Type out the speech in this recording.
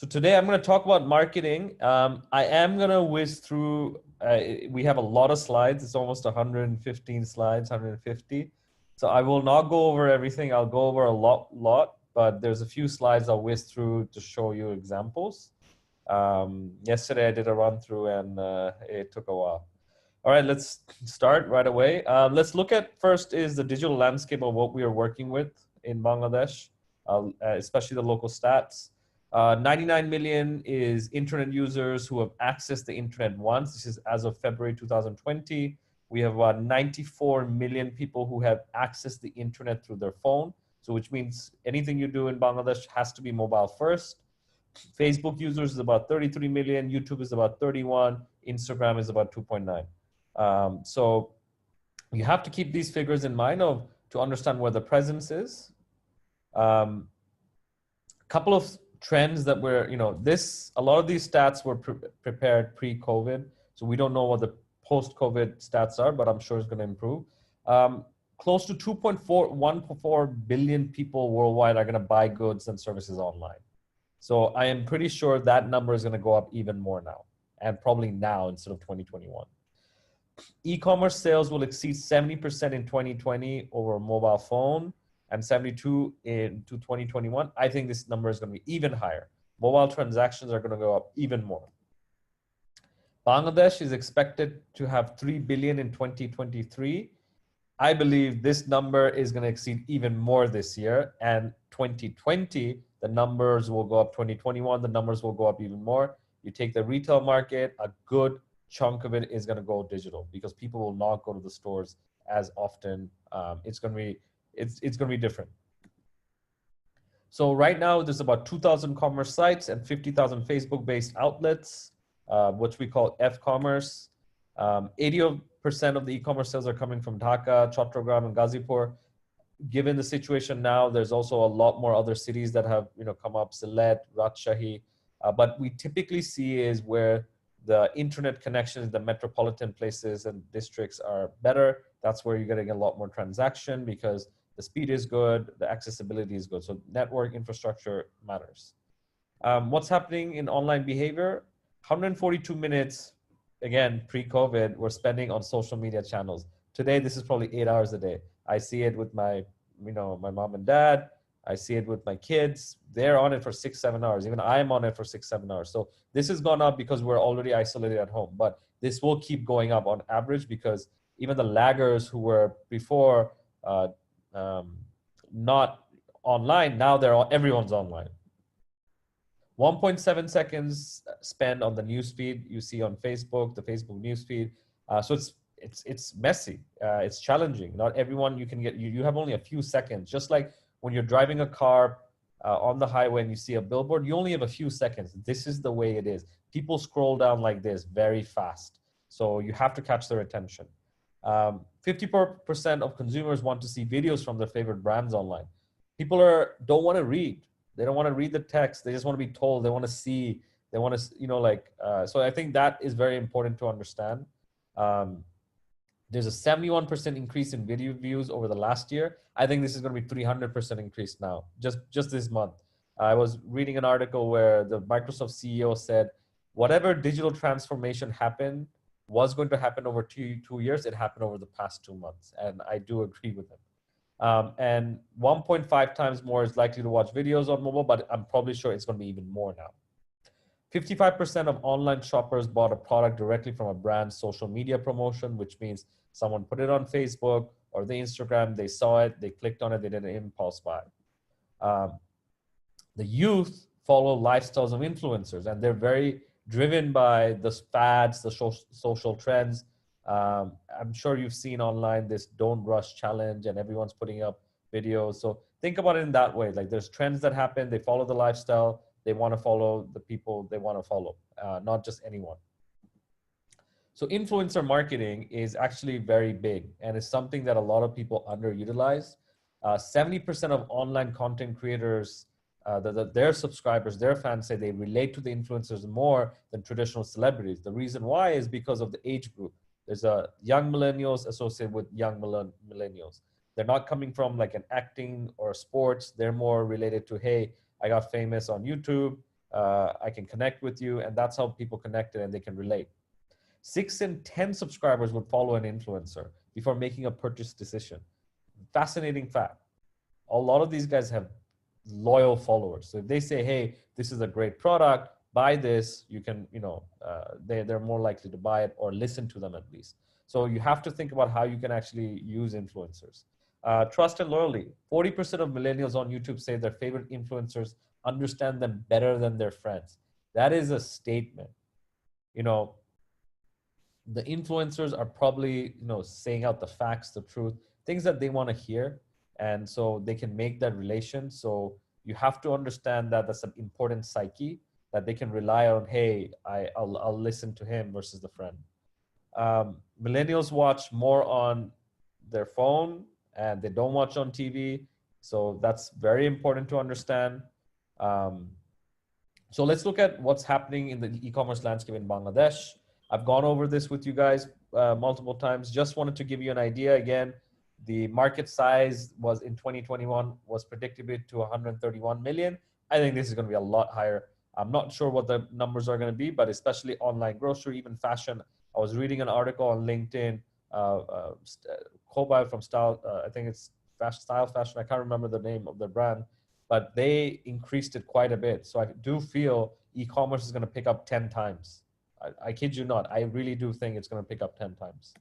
So today I'm going to talk about marketing. I am going to whiz through, we have a lot of slides. It's almost 115 slides, 150. So I will not go over everything. I'll go over a lot, but there's a few slides I'll whiz through to show you examples. Yesterday I did a run through and it took a while. All right, let's start right away. Let's look at first is the digital landscape of what we are working with in Bangladesh, especially the local stats. 99 million is internet users who have accessed the internet once. This is as of February 2020. We have about 94 million people who have accessed the internet through their phone. So which means anything you do in Bangladesh has to be mobile first. Facebook users is about 33 million. YouTube is about 31. Instagram is about 2.9. So you have to keep these figures in mind to understand where the presence is. Couple of trends that were, a lot of these stats were prepared pre-COVID. So we don't know what the post-COVID stats are, but I'm sure it's going to improve. Close to 2.14 billion people worldwide are going to buy goods and services online. So I am pretty sure that number is going to go up even more now, and probably now instead of 2021. E-commerce sales will exceed 70% in 2020 over mobile phone and 72 into 2021. I think this number is going to be even higher. Mobile transactions are going to go up even more. Bangladesh is expected to have 3 billion in 2023. I believe this number is going to exceed even more this year, and 2020, the numbers will go up. 2021, the numbers will go up even more. You take the retail market, a good chunk of it is going to go digital because people will not go to the stores as often. It's going to be different. So right now there's about 2,000 commerce sites and 50,000 Facebook-based outlets, which we call F-commerce. 80% of the e-commerce sales are coming from Dhaka, Chattogram, and Gazipur. Given the situation now, there's also a lot more other cities that have come up, Sylhet, Rajshahi. But we typically see is where the internet connections in the metropolitan places and districts are better. That's where you're getting a lot more transaction because the speed is good, the accessibility is good. So network infrastructure matters. What's happening in online behavior? 142 minutes, again, pre-COVID, we're spending on social media channels. Today, this is probably 8 hours a day. I see it with my mom and dad. I see it with my kids. They're on it for 6-7 hours. Even I'm on it for 6-7 hours. So this has gone up because we're already isolated at home. But this will keep going up on average because even the laggers who were before not online, now everyone's online. 1.7 seconds spent on the newsfeed you see on Facebook, the Facebook newsfeed. So it's messy. It's challenging. Not everyone you can get. You have only a few seconds. Just like when you're driving a car on the highway and you see a billboard, you only have a few seconds. This is the way it is. People scroll down like this very fast. So you have to catch their attention. 54% of consumers want to see videos from their favorite brands online. People don't want to read. They don't want to read the text. They just want to be told. They want to see. They want to, so I think that is very important to understand. There's a 71% increase in video views over the last year. I think this is going to be 300% increase now, just this month. I was reading an article where the Microsoft CEO said, whatever digital transformation happened was going to happen over two years. It happened over the past 2 months. And I do agree with him. And 1.5 times more is likely to watch videos on mobile, but I'm probably sure it's going to be even more now. 55% of online shoppers bought a product directly from a brand's social media promotion, which means someone put it on Facebook or the Instagram, they saw it, they clicked on it, they did an impulse buy. The youth follow lifestyles of influencers, and they're very driven by the fads, the social trends. I'm sure you've seen online this don't rush challenge and everyone's putting up videos. So think about it in that way. Like there's trends that happen, they follow the lifestyle, they want to follow the people they want to follow, not just anyone. So influencer marketing is actually very big and it's something that a lot of people underutilize. 70% of online content creators, their subscribers, their fans say they relate to the influencers more than traditional celebrities. The reason why is because of the age group. There's a young millennials associated with young millennials. They're not coming from like an acting or sports. They're more related to, hey, I got famous on YouTube. I can connect with you, and that's how people connected and they can relate. 6 in 10 subscribers would follow an influencer before making a purchase decision. Fascinating fact. A lot of these guys have loyal followers. So if they say, hey, this is a great product, buy this, you can, they're more likely to buy it or listen to them at least. So you have to think about how you can actually use influencers. Trust and loyalty. 40% of millennials on YouTube say their favorite influencers understand them better than their friends. That is a statement. The influencers are probably, saying out the facts, the truth, things that they want to hear. And so they can make that relation. So you have to understand that that's an important psyche that they can rely on. Hey, I'll listen to him versus the friend. Millennials watch more on their phone and they don't watch on TV. So that's very important to understand. So let's look at what's happening in the e-commerce landscape in Bangladesh. I've gone over this with you guys multiple times. Just wanted to give you an idea. Again, the market size was in 2021 was predicted to 131 million. I think this is going to be a lot higher. I'm not sure what the numbers are going to be, but especially online grocery, even fashion. I was reading an article on LinkedIn, Kobay from Style, I think it's Style Fashion. I can't remember the name of the brand, but they increased it quite a bit. So I do feel e-commerce is going to pick up 10 times. I kid you not. I really do think it's going to pick up 10 times.